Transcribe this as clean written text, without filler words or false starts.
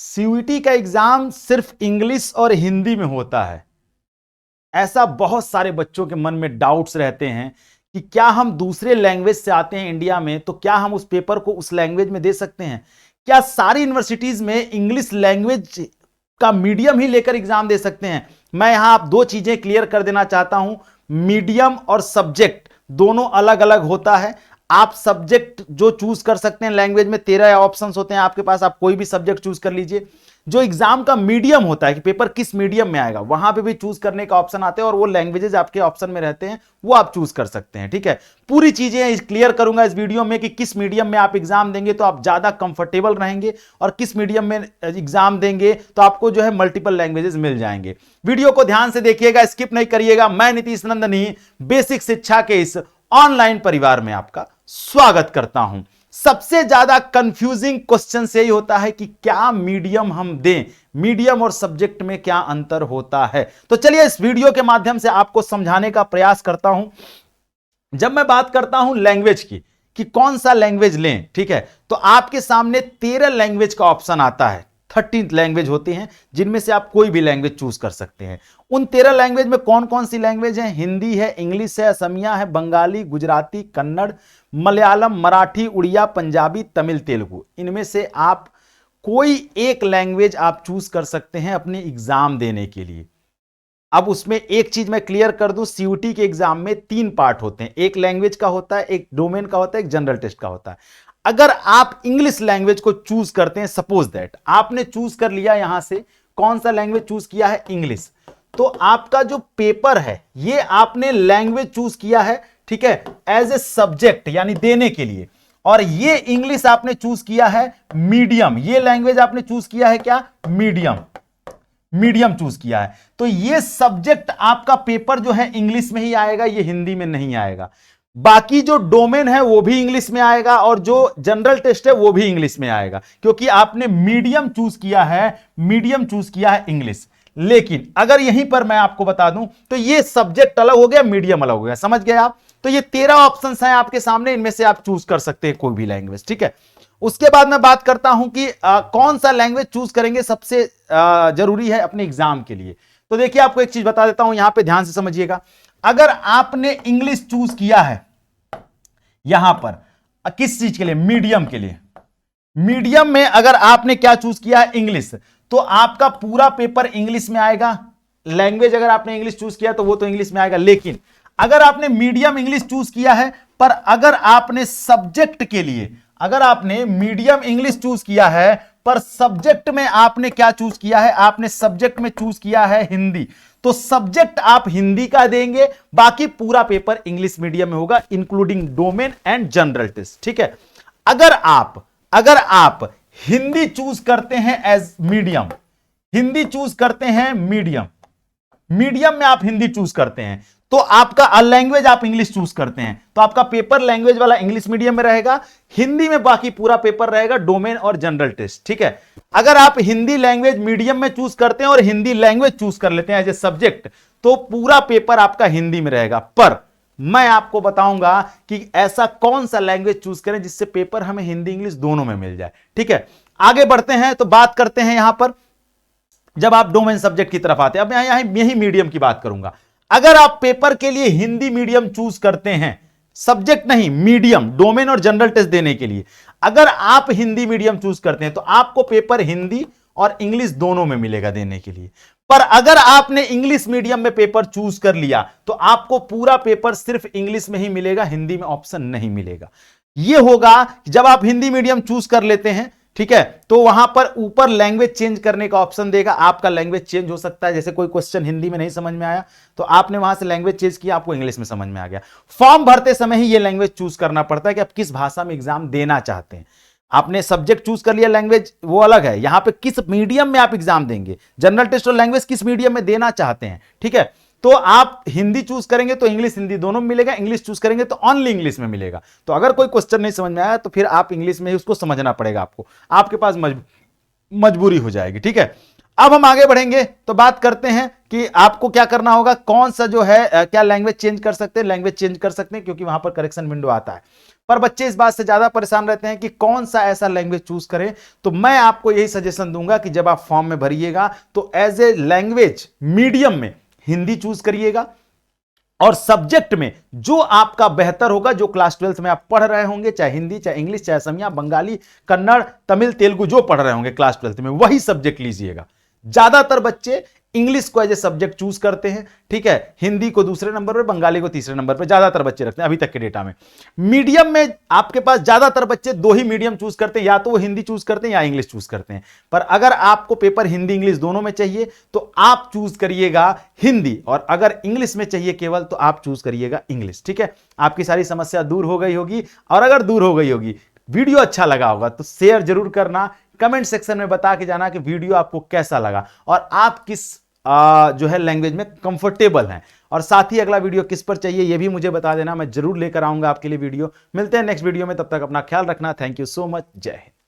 CUET का exam सिर्फ English और हिंदी में होता है। ऐसा बहुत सारे बच्चों के मन में डाउट्स रहते हैं कि क्या हम दूसरे लैंग्वेज से आते हैं इंडिया में, तो क्या हम उस पेपर को उस लैंग्वेज में दे सकते हैं? क्या सारी यूनिवर्सिटीज में इंग्लिश लैंग्वेज का मीडियम ही लेकर एग्जाम दे सकते हैं? मैं यहां आप दो चीजें क्लियर कर देना चाहता हूं। मीडियम और सब्जेक्ट दोनों अलग अलग होता है। आप सब्जेक्ट जो चूज कर सकते हैं, लैंग्वेज में 13 ऑप्शंस होते हैं आपके पास, आप कोई भी सब्जेक्ट चूज कर लीजिए। जो एग्जाम का मीडियम होता है कि पेपर किस मीडियम में आएगा, वहां पे भी चूज करने का ऑप्शन आते हैं और वो लैंग्वेजेस आपके ऑप्शन में रहते हैं, वो आप चूज कर सकते हैं। ठीक है, पूरी चीजें क्लियर करूंगा इस वीडियो में कि किस मीडियम में आप एग्जाम देंगे तो आप ज्यादा कंफर्टेबल रहेंगे और किस मीडियम में एग्जाम देंगे तो आपको जो है मल्टीपल लैंग्वेजेस मिल जाएंगे। वीडियो को ध्यान से देखिएगा, स्किप नहीं करिएगा। मैं नीतीश नंदनी बेसिक शिक्षा के इस ऑनलाइन परिवार में आपका स्वागत करता हूं। सबसे ज्यादा कंफ्यूजिंग क्वेश्चन यही होता है कि क्या मीडियम हम दें, मीडियम और सब्जेक्ट में क्या अंतर होता है। तो चलिए इस वीडियो के माध्यम से आपको समझाने का प्रयास करता हूं। जब मैं बात करता हूं लैंग्वेज की कि कौन सा लैंग्वेज लें, ठीक है, तो आपके सामने 13 लैंग्वेज का ऑप्शन आता है। 13 लैंग्वेज होती हैं जिनमें से आप कोई भी लैंग्वेज चूज कर सकते हैं। उन 13 लैंग्वेज में कौन कौन सी लैंग्वेज है? हिंदी है, इंग्लिश है, असमिया है, बंगाली, गुजराती, कन्नड़, मलयालम, मराठी, उड़िया, पंजाबी, तमिल, तेलुगु। इनमें से आप कोई एक लैंग्वेज आप चूज कर सकते हैं अपने एग्जाम देने के लिए। अब उसमें एक चीज मैं क्लियर कर दूं, सीयूईटी के एग्जाम में 3 पार्ट होते हैं। एक लैंग्वेज का होता है, एक डोमेन का होता है, एक जनरल टेस्ट का होता है। अगर आप इंग्लिश लैंग्वेज को चूज करते हैं, सपोज दैट आपने चूज कर लिया, यहां से कौन सा लैंग्वेज चूज किया है? इंग्लिश। तो आपका जो पेपर है ये आपने लैंग्वेज चूज किया है, ठीक है, एज ए सब्जेक्ट यानी देने के लिए। और ये इंग्लिश आपने चूज किया है मीडियम, ये लैंग्वेज आपने चूज किया है क्या? मीडियम, मीडियम चूज किया है। तो ये सब्जेक्ट आपका पेपर जो है इंग्लिश में ही आएगा, ये हिंदी में नहीं आएगा। बाकी जो डोमेन है वो भी इंग्लिश में आएगा और जो जनरल टेस्ट है वो भी इंग्लिश में आएगा, क्योंकि आपने मीडियम चूज किया है, मीडियम चूज किया है इंग्लिश। लेकिन अगर यहीं पर मैं आपको बता दूं तो ये सब्जेक्ट अलग हो गया, मीडियम अलग हो गया। समझ गए आप? तो ये 13 ऑप्शंस हैं आपके सामने, इनमें से आप चूज कर सकते हैं कोई भी लैंग्वेज। ठीक है, उसके बाद मैं बात करता हूं कि कौन सा लैंग्वेज चूज करेंगे सबसे जरूरी है अपने एग्जाम के लिए। तो देखिए, आपको एक चीज बता देता हूं, यहां पे ध्यान से समझिएगा। अगर आपने इंग्लिश चूज किया है यहां पर, किस चीज के लिए? मीडियम के लिए। मीडियम में अगर आपने क्या चूज किया है? इंग्लिश, तो आपका पूरा पेपर इंग्लिश में आएगा। लैंग्वेज अगर आपने इंग्लिश चूज किया तो वो तो इंग्लिश में आएगा। लेकिन अगर आपने मीडियम इंग्लिश चूज किया है, पर अगर आपने सब्जेक्ट के लिए, अगर आपने मीडियम इंग्लिश चूज किया है पर सब्जेक्ट में आपने क्या चूज किया है? आपने सब्जेक्ट में चूज किया है हिंदी, तो सब्जेक्ट आप हिंदी का देंगे, बाकी पूरा पेपर इंग्लिश मीडियम में होगा, including domain and general test. ठीक है, अगर आप हिंदी चूज करते हैं एज मीडियम, हिंदी चूज करते हैं मीडियम, मीडियम में आप हिंदी चूज करते हैं, तो आपका लैंग्वेज आप इंग्लिश चूज करते हैं, तो आपका पेपर लैंग्वेज वाला इंग्लिश मीडियम में रहेगा, हिंदी में बाकी पूरा पेपर रहेगा डोमेन और जनरल टेस्ट। ठीक है, अगर आप हिंदी लैंग्वेज मीडियम में चूज करते हैं और हिंदी लैंग्वेज चूज कर लेते हैं एज ए सब्जेक्ट, तो पूरा पेपर आपका हिंदी में रहेगा। पर मैं आपको बताऊंगा कि ऐसा कौन सा लैंग्वेज चूज करें जिससे पेपर हमें हिंदी इंग्लिश दोनों में मिल जाए। ठीक है, आगे बढ़ते हैं तो बात करते हैं यहां पर, जब आप डोमेन सब्जेक्ट की तरफ आते हैं, अब यही मीडियम की बात करूंगा। अगर आप पेपर के लिए हिंदी मीडियम चूज करते हैं, सब्जेक्ट नहीं मीडियम, डोमेन और जनरल टेस्ट देने के लिए, अगर आप हिंदी मीडियम चूज करते हैं तो आपको पेपर हिंदी और इंग्लिश दोनों में मिलेगा देने के लिए। पर अगर आपने इंग्लिश मीडियम में पेपर चूज कर लिया तो आपको पूरा पेपर सिर्फ इंग्लिश में ही मिलेगा, हिंदी में ऑप्शन नहीं मिलेगा। यह होगा जब आप हिंदी मीडियम चूज कर लेते हैं, ठीक है, तो वहां पर ऊपर लैंग्वेज चेंज करने का ऑप्शन देगा। आपका लैंग्वेज चेंज हो सकता है, जैसे कोई क्वेश्चन हिंदी में नहीं समझ में आया तो आपने वहां से लैंग्वेज चेंज किया, आपको इंग्लिश में समझ में आ गया। फॉर्म भरते समय ही यह लैंग्वेज चूज करना पड़ता है कि आप किस भाषा में एग्जाम देना चाहते हैं। आपने सब्जेक्ट चूज कर लिया, लैंग्वेज वो अलग है, यहां पे किस मीडियम में आप एग्जाम देंगे, जनरल टेस्ट और लैंग्वेज किस मीडियम में देना चाहते हैं। ठीक है, तो आप हिंदी चूज करेंगे तो इंग्लिश हिंदी दोनों में मिलेगा, इंग्लिश चूज करेंगे तो ओनली इंग्लिश में मिलेगा। तो अगर कोई क्वेश्चन नहीं समझ में आया तो फिर आप इंग्लिश में ही उसको समझना पड़ेगा, आपको, आपके पास मजबूरी हो जाएगी। ठीक है, अब हम आगे बढ़ेंगे तो बात करते हैं कि आपको क्या करना होगा, कौन सा जो है क्या लैंग्वेज चेंज कर सकते हैं। लैंग्वेज चेंज कर सकते हैं क्योंकि वहां पर करेक्शन विंडो आता है। पर बच्चे इस बात से ज्यादा परेशान रहते हैं कि कौन सा ऐसा लैंग्वेज चूज करें। तो मैं आपको यही सजेशन दूंगा कि जब आप फॉर्म में भरिएगा तो एज ए लैंग्वेज मीडियम में हिंदी चूज करिएगा, और सब्जेक्ट में जो आपका बेहतर होगा, जो क्लास 12th में आप पढ़ रहे होंगे, चाहे हिंदी, चाहे इंग्लिश, चाहे असमिया, बंगाली, कन्नड़, तमिल, तेलुगु, जो पढ़ रहे होंगे क्लास 12th में, वही सब्जेक्ट लीजिएगा। ज्यादातर बच्चे इंग्लिश को एज ए सब्जेक्ट चूज करते हैं, ठीक है, हिंदी को दूसरे नंबर पर, बंगाली को तीसरे नंबर पर ज्यादातर बच्चे रखते हैं अभी तक के डेटा में। मीडियम में आपके पास ज्यादातर बच्चे दो ही मीडियम चूज करते हैं, या तो वो हिंदी चूज करते हैं या इंग्लिश चूज करते हैं। पर अगर आपको पेपर हिंदी इंग्लिश दोनों में चाहिए तो आप चूज करिएगा हिंदी, और अगर इंग्लिश में चाहिए केवल तो आप चूज करिएगा इंग्लिश। ठीक है, आपकी सारी समस्या दूर हो गई होगी, और अगर दूर हो गई होगी, वीडियो अच्छा लगा होगा तो शेयर जरूर करना, कमेंट सेक्शन में बता के जाना कि वीडियो आपको कैसा लगा और आप किस जो है लैंग्वेज में कंफर्टेबल हैं, और साथ ही अगला वीडियो किस पर चाहिए ये भी मुझे बता देना, मैं जरूर लेकर आऊंगा आपके लिए वीडियो। मिलते हैं नेक्स्ट वीडियो में, तब तक अपना ख्याल रखना। थैंक यू सो मच, जय हिंद।